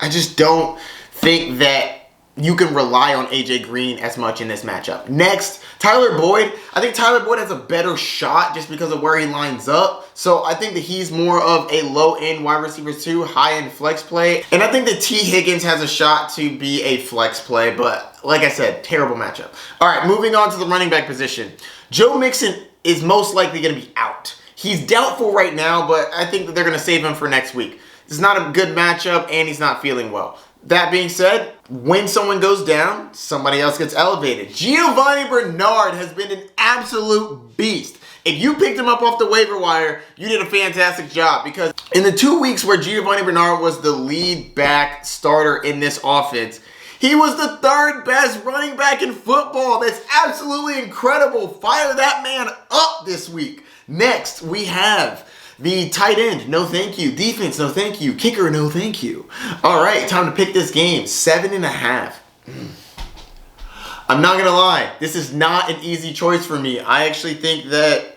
I just don't think that you can rely on AJ Green as much in this matchup. Next, Tyler Boyd. I think Tyler Boyd has a better shot just because of where he lines up. So I think that he's more of a low-end wide receiver 2, high-end flex play. And I think that T. Higgins has a shot to be a flex play. But like I said, terrible matchup. All right, moving on to the running back position. Joe Mixon is most likely going to be out. He's doubtful right now, but I think that they're going to save him for next week. It's not a good matchup, and he's not feeling well. That being said, when someone goes down, somebody else gets elevated. Giovanni Bernard has been an absolute beast. If you picked him up off the waiver wire, you did a fantastic job, because in the 2 weeks where Giovanni Bernard was the lead back starter in this offense, he was the 3rd best running back in football. That's absolutely incredible. Fire that man up this week. Next, we have the tight end, no thank you. Defense, no thank you. Kicker, no thank you. All right, time to pick this game. 7.5. I'm not going to lie. This is not an easy choice for me. I actually think that,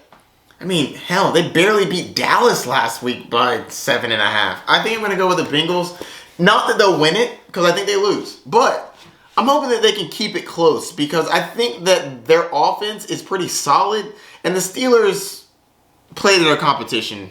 hell, they barely beat Dallas last week by 7.5. I think I'm going to go with the Bengals. Not that they'll win it, because I think they lose. But I'm hoping that they can keep it close, because I think that their offense is pretty solid, and the Steelers play their competition.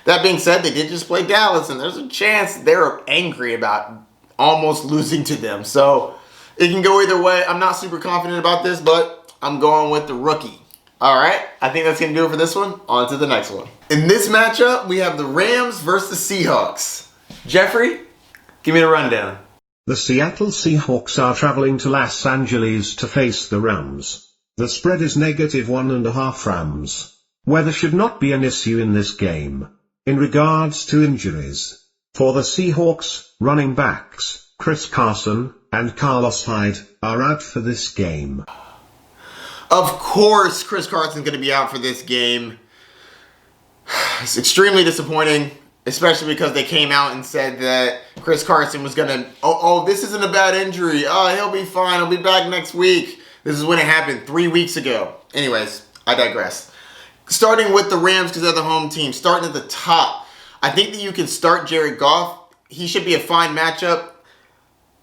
That being said, they did just play Dallas, and there's a chance they're angry about almost losing to them. So it can go either way. I'm not super confident about this, but I'm going with the rookie. All right, I think that's going to do it for this one. On to the next one. In this matchup, we have the Rams versus the Seahawks. Jeffrey, give me the rundown. The Seattle Seahawks are traveling to Los Angeles to face the Rams. The spread is -1.5 Rams. Weather should not be an issue in this game. In regards to injuries, for the Seahawks, running backs, Chris Carson and Carlos Hyde, are out for this game. Of course, Chris Carson's going to be out for this game. It's extremely disappointing, especially because they came out and said that Chris Carson was going to, this isn't a bad injury. He'll be fine. He'll be back next week. This is when it happened 3 weeks ago. Anyways, I digress. Starting with the Rams because they're the home team. Starting at the top, I think that you can start Jared Goff. He should be a fine matchup.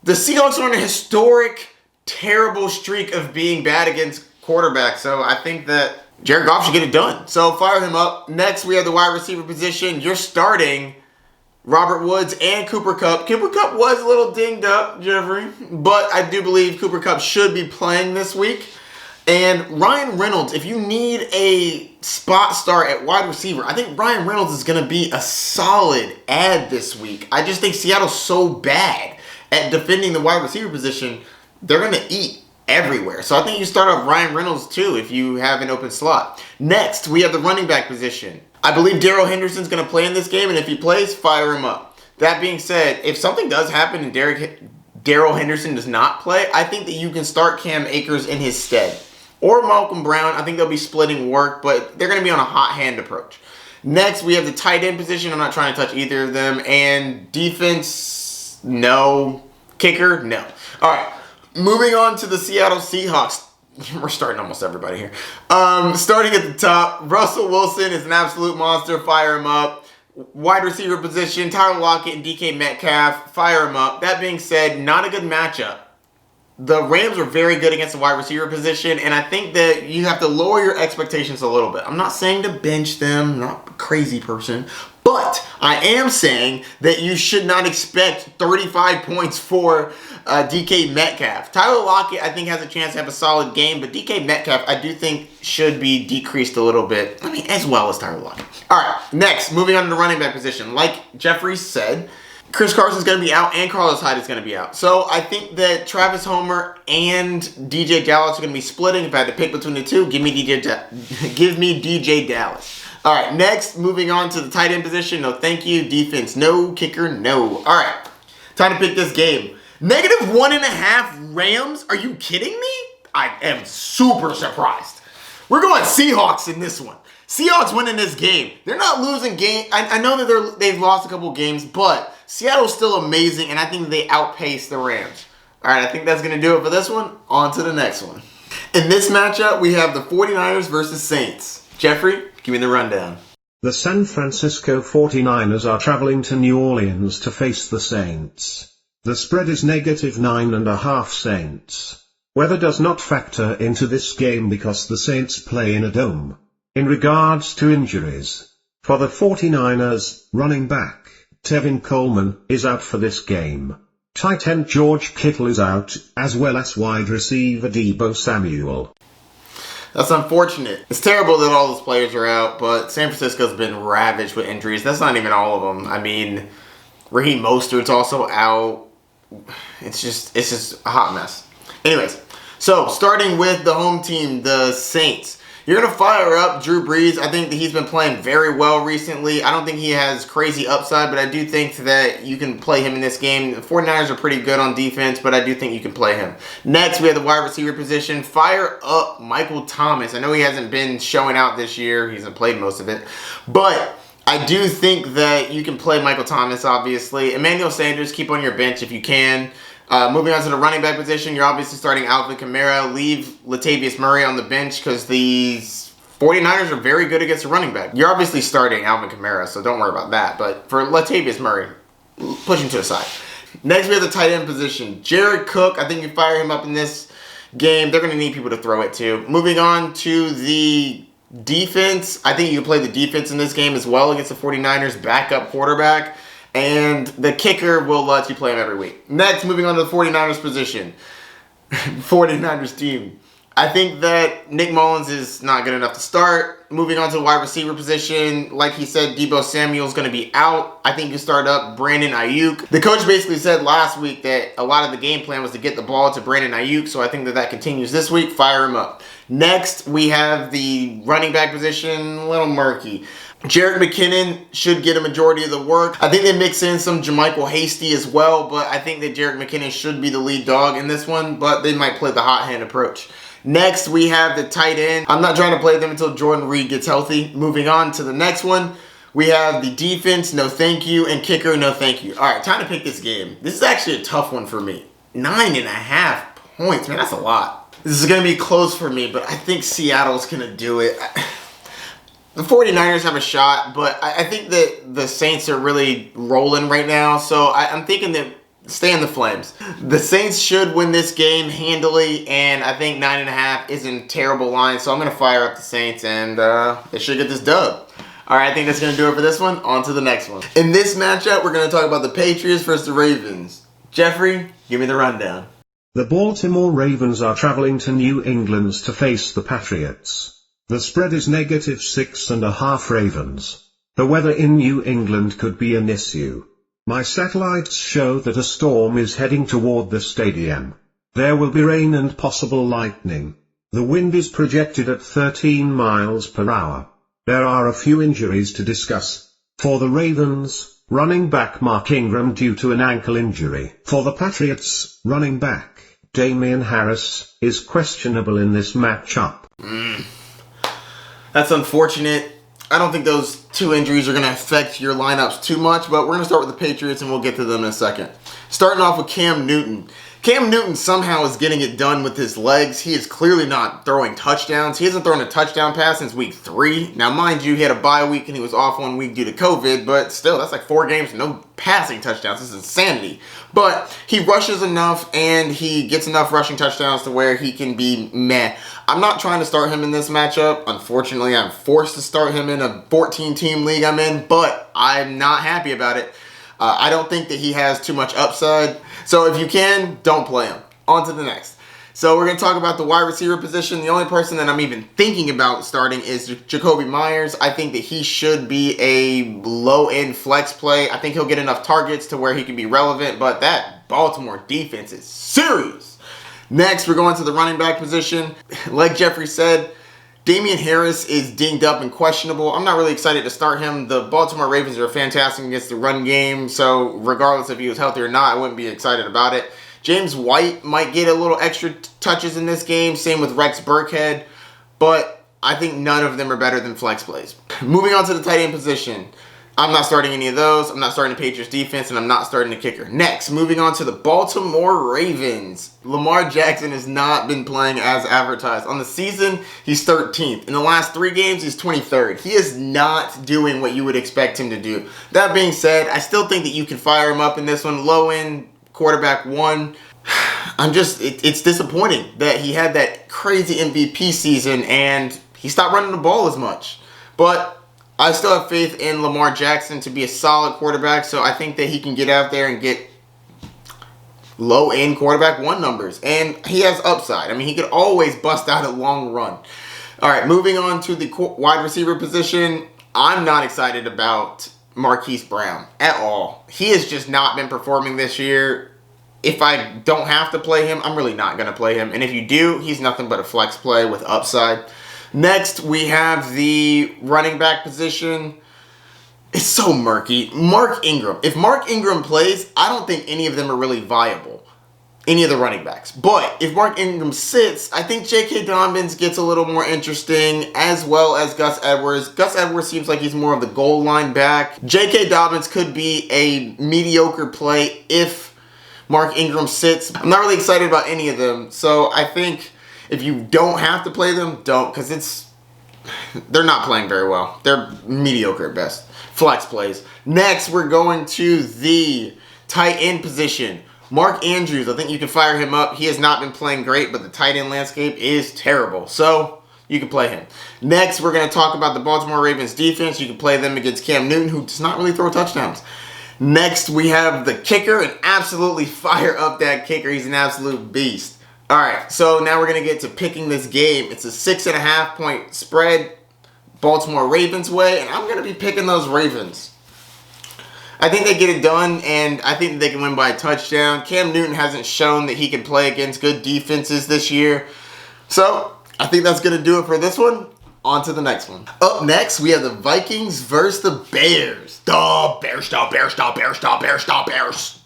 The Seahawks are on a historic, terrible streak of being bad against quarterbacks. So I think that Jared Goff should get it done. So fire him up. Next, we have the wide receiver position. You're starting Robert Woods and Cooper Kupp. Cooper Kupp was a little dinged up, Jeffrey. But I do believe Cooper Kupp should be playing this week. And Ryan Reynolds, if you need a spot start at wide receiver, I think Ryan Reynolds is going to be a solid add this week. I just think Seattle's so bad at defending the wide receiver position, they're going to eat everywhere. So I think you start off Ryan Reynolds too if you have an open slot. Next, we have the running back position. I believe Darrell Henderson's going to play in this game, and if he plays, fire him up. That being said, if something does happen and Darrell Henderson does not play, I think that you can start Cam Akers in his stead. Or Malcolm Brown. I think they'll be splitting work, but they're going to be on a hot hand approach. Next, we have the tight end position. I'm not trying to touch either of them. And defense, no. Kicker, no. All right, moving on to the Seattle Seahawks. We're starting almost everybody here. Starting at the top, Russell Wilson is an absolute monster. Fire him up. Wide receiver position, Tyler Lockett and DK Metcalf. Fire him up. That being said, not a good matchup. The Rams are very good against the wide receiver position, and I think that you have to lower your expectations a little bit. I'm not saying to bench them, I'm not a crazy person, but I am saying that you should not expect 35 points for DK Metcalf. Tyler Lockett, I think, has a chance to have a solid game, but DK Metcalf, I do think, should be decreased a little bit, as well as Tyler Lockett. All right, next, moving on to the running back position. Like Jeffrey said, Chris Carson's going to be out and Carlos Hyde is going to be out. So I think that Travis Homer and DJ Dallas are going to be splitting. If I had to pick between the two, give me DJ Dallas. All right, next, moving on to the tight end position. No thank you. Defense, no. Kicker, no. All right, time to pick this game. -1.5 Rams? Are you kidding me? I am super surprised. We're going Seahawks in this one. Seahawks winning this game. They're not losing game. I know that they've lost a couple games, but Seattle's still amazing, and I think they outpace the Rams. All right, I think that's going to do it for this one. On to the next one. In this matchup, we have the 49ers versus Saints. Jeffrey, give me the rundown. The San Francisco 49ers are traveling to New Orleans to face the Saints. The spread is -9.5 Saints. Weather does not factor into this game because the Saints play in a dome. In regards to injuries, for the 49ers, running back, Tevin Coleman, is out for this game. Tight end George Kittle is out, as well as wide receiver Deebo Samuel. That's unfortunate. It's terrible that all those players are out, but San Francisco's been ravaged with injuries. That's not even all of them. I mean, Raheem Mostert's also out. It's just a hot mess. Anyways, so starting with the home team, the Saints. You're going to fire up Drew Brees. I think that he's been playing very well recently. I don't think he has crazy upside, but I do think that you can play him in this game. The 49ers are pretty good on defense, but I do think you can play him. Next, we have the wide receiver position. Fire up Michael Thomas. I know he hasn't been showing out this year. He hasn't played most of it. But I do think that you can play Michael Thomas, obviously. Emmanuel Sanders, keep on your bench if you can. Moving on to the running back position, you're obviously starting Alvin Kamara. Leave Latavius Murray on the bench because these 49ers are very good against the running back. You're obviously starting Alvin Kamara, so don't worry about that. But for Latavius Murray, push him to the side. Next, we have the tight end position. Jared Cook, I think you fire him up in this game. They're going to need people to throw it to. Moving on to the defense, I think you can play the defense in this game as well against the 49ers backup quarterback. And the kicker will let you play him every week. Next, moving on to the 49ers position. 49ers team. I think that Nick Mullins is not good enough to start. Moving on to the wide receiver position. Like he said, Deebo Samuel is going to be out. I think you start up Brandon Ayuk. The coach basically said last week that a lot of the game plan was to get the ball to Brandon Ayuk. So I think that continues this week. Fire him up. Next, we have the running back position. A little murky. Jerick McKinnon should get a majority of the work. I think they mix in some Jermichael Hasty as well, but I think that Jerick McKinnon should be the lead dog in this one, but they might play the hot hand approach. Next, we have the tight end. I'm not trying to play them until Jordan Reed gets healthy. Moving on to the next one, we have the defense, no thank you, and kicker, no thank you. All right, time to pick this game. This is actually a tough one for me. 9.5 points, man, that's a lot. This is going to be close for me, but I think Seattle's going to do it. The 49ers have a shot, but I think that the Saints are really rolling right now. So I'm thinking that stay in the flames. The Saints should win this game handily, and I think 9.5 isn't a terrible line. So I'm going to fire up the Saints, and they should get this dub. All right, I think that's going to do it for this one. On to the next one. In this matchup, we're going to talk about the Patriots versus the Ravens. Jeffrey, give me the rundown. The Baltimore Ravens are traveling to New England to face the Patriots. The spread is -6.5 Ravens. The weather in New England could be an issue. My satellites show that a storm is heading toward the stadium. There will be rain and possible lightning. The wind is projected at 13 miles per hour. There are a few injuries to discuss. For the Ravens, running back Mark Ingram due to an ankle injury. For the Patriots, running back Damian Harris is questionable in this matchup. That's unfortunate. I don't think those two injuries are going to affect your lineups too much, but we're going to start with the Patriots and we'll get to them in a second. Starting off with Cam Newton. Cam Newton somehow is getting it done with his legs. He is clearly not throwing touchdowns. He hasn't thrown a touchdown pass since week 3. Now, mind you, he had a bye week and he was off 1 week due to COVID, but still, that's like 4 games, no passing touchdowns. This is insanity. But he rushes enough and he gets enough rushing touchdowns to where he can be meh. I'm not trying to start him in this matchup. Unfortunately, I'm forced to start him in a 14-team league I'm in, but I'm not happy about it. I don't think that he has too much upside. So if you can, don't play him. On to the next. So we're going to talk about the wide receiver position. The only person that I'm even thinking about starting is Jacoby Myers. I think that he should be a low-end flex play. I think he'll get enough targets to where he can be relevant, but that Baltimore defense is serious. Next, we're going to the running back position. Like Jeffrey said, Damian Harris is dinged up and questionable. I'm not really excited to start him. The Baltimore Ravens are fantastic against the run game, so regardless if he was healthy or not, I wouldn't be excited about it. James White might get a little extra touches in this game, same with Rex Burkhead, but I think none of them are better than flex plays. Moving on to the tight end position. I'm not starting any of those. I'm not starting the Patriots defense, and I'm not starting the kicker. Next, moving on to the Baltimore Ravens. Lamar Jackson has not been playing as advertised. On the season, he's 13th. In the last 3 games, he's 23rd. He is not doing what you would expect him to do. That being said, I still think that you can fire him up in this one. Low end, quarterback 1. It's disappointing that he had that crazy MVP season and he stopped running the ball as much. But I still have faith in Lamar Jackson to be a solid quarterback, so I think that he can get out there and get low-end quarterback 1 numbers. And he has upside. I mean, he could always bust out a long run. All right, moving on to the wide receiver position. I'm not excited about Marquise Brown at all. He has just not been performing this year. If I don't have to play him, I'm really not going to play him. And if you do, he's nothing but a flex play with upside. Next, we have the running back position. It's so murky. Mark Ingram. If Mark Ingram plays, I don't think any of them are really viable. Any of the running backs. But if Mark Ingram sits, I think J.K. Dobbins gets a little more interesting, as well as Gus Edwards. Gus Edwards seems like he's more of the goal line back. J.K. Dobbins could be a mediocre play if Mark Ingram sits. I'm not really excited about any of them. So I think if you don't have to play them, don't, because they're not playing very well. They're mediocre at best. Flex plays. Next, we're going to the tight end position. Mark Andrews, I think you can fire him up. He has not been playing great, but the tight end landscape is terrible. So you can play him. Next, we're going to talk about the Baltimore Ravens defense. You can play them against Cam Newton, who does not really throw touchdowns. Next, we have the kicker, and absolutely fire up that kicker. He's an absolute beast. All right, so now we're going to get to picking this game. It's a 6.5 point spread, Baltimore Ravens way, and I'm going to be picking those Ravens. I think they get it done, and I think they can win by a touchdown. Cam Newton hasn't shown that he can play against good defenses this year. So I think that's going to do it for this one. On to the next one. Up next, we have the Vikings versus the Bears. The Bears, the Bears, the Bears, the Bears, the Bears.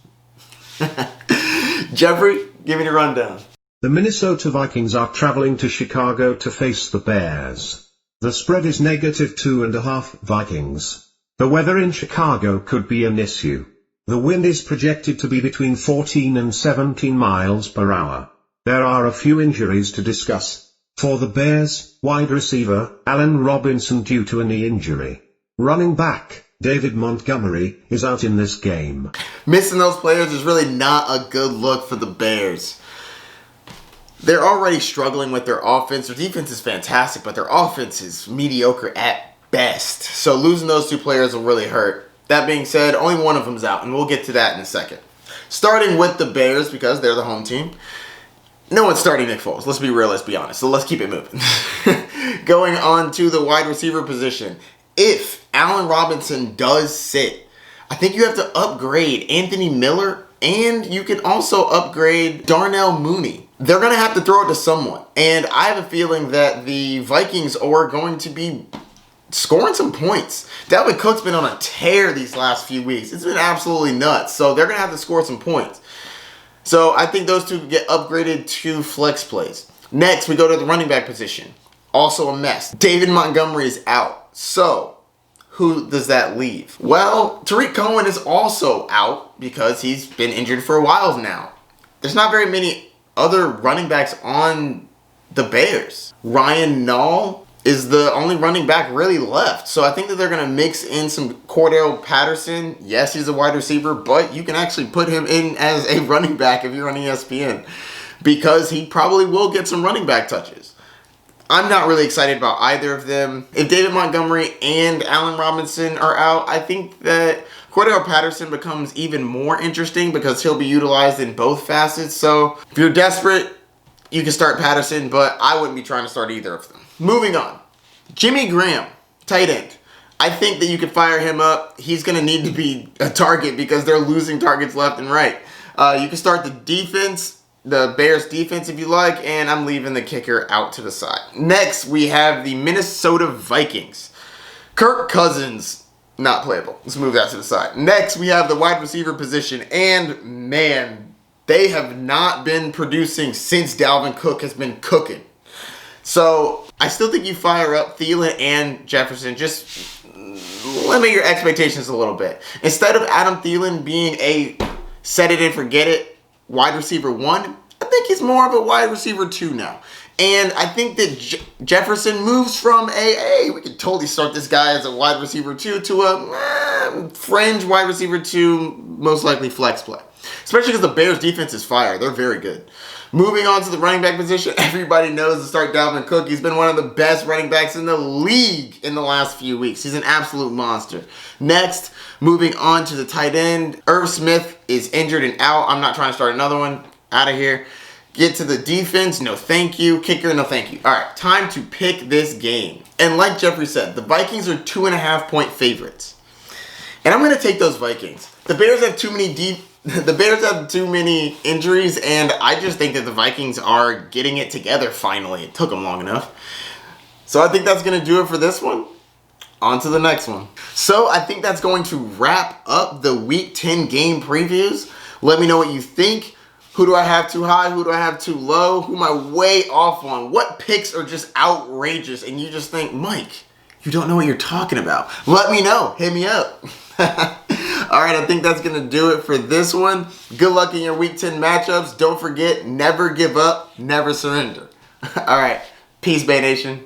Jeffrey, give me the rundown. The Minnesota Vikings are traveling to Chicago to face the Bears. The spread is -2.5 Vikings. The weather in Chicago could be an issue. The wind is projected to be between 14 and 17 miles per hour. There are a few injuries to discuss. For the Bears, wide receiver, Allen Robinson due to a knee injury. Running back, David Montgomery, is out in this game. Missing those players is really not a good look for the Bears. They're already struggling with their offense. Their defense is fantastic, but their offense is mediocre at best. So losing those 2 players will really hurt. That being said, only one of them's out, and we'll get to that in a second. Starting with the Bears, because they're the home team. No one's starting Nick Foles. Let's be real, let's be honest. So let's keep it moving. Going on to the wide receiver position. If Allen Robinson does sit, I think you have to upgrade Anthony Miller, and you can also upgrade Darnell Mooney. They're going to have to throw it to someone. And I have a feeling that the Vikings are going to be scoring some points. Dalvin Cook's been on a tear these last few weeks. It's been absolutely nuts. So they're going to have to score some points. So I think those 2 get upgraded to flex plays. Next, we go to the running back position. Also a mess. David Montgomery is out. So who does that leave? Well, Tariq Cohen is also out because he's been injured for a while now. There's not very many other running backs on the Bears. Ryan Nall is the only running back really left. So I think that they're going to mix in some Cordell Patterson. Yes, he's a wide receiver, but you can actually put him in as a running back if you're on ESPN because he probably will get some running back touches. I'm not really excited about either of them. If David Montgomery and Allen Robinson are out, I think that Cordell Patterson becomes even more interesting because he'll be utilized in both facets. So if you're desperate, you can start Patterson, but I wouldn't be trying to start either of them. Moving on. Jimmy Graham, tight end. I think that you can fire him up. He's going to need to be a target because they're losing targets left and right. You can start the defense, the Bears defense if you like, and I'm leaving the kicker out to the side. Next, we have the Minnesota Vikings. Kirk Cousins, not playable. Let's move that to the side. Next, we have the wide receiver position, and man, they have not been producing since Dalvin Cook has been cooking. So I still think you fire up Thielen and Jefferson. Just limit your expectations a little bit. Instead of Adam Thielen being a set it and forget it wide receiver 1, I think he's more of a wide receiver 2 now. And I think that Jefferson moves from we could totally start this guy as a wide receiver 2 to a fringe wide receiver 2, most likely flex play. Especially because the Bears defense is fire. They're very good. Moving on to the running back position, everybody knows to start Dalvin Cook. He's been one of the best running backs in the league in the last few weeks. He's an absolute monster. Next, moving on to the tight end, Irv Smith is injured and out. I'm not trying to start another one. Out of here. Get to the defense. No thank you. Kicker. No thank you. All right, time to pick this game. And like Jeffrey said, the Vikings are 2.5-point favorites. And I'm going to take those Vikings. The Bears have too many injuries, and I just think that the Vikings are getting it together finally. It took them long enough. So I think that's going to do it for this one. On to the next one. So I think that's going to wrap up the Week 10 game previews. Let me know what you think. Who do I have too high? Who do I have too low? Who am I way off on? What picks are just outrageous and you just think, Mike, you don't know what you're talking about? Let me know. Hit me up. All right, I think that's going to do it for this one. Good luck in your Week 10 matchups. Don't forget, never give up, never surrender. All right, peace, Bay Nation.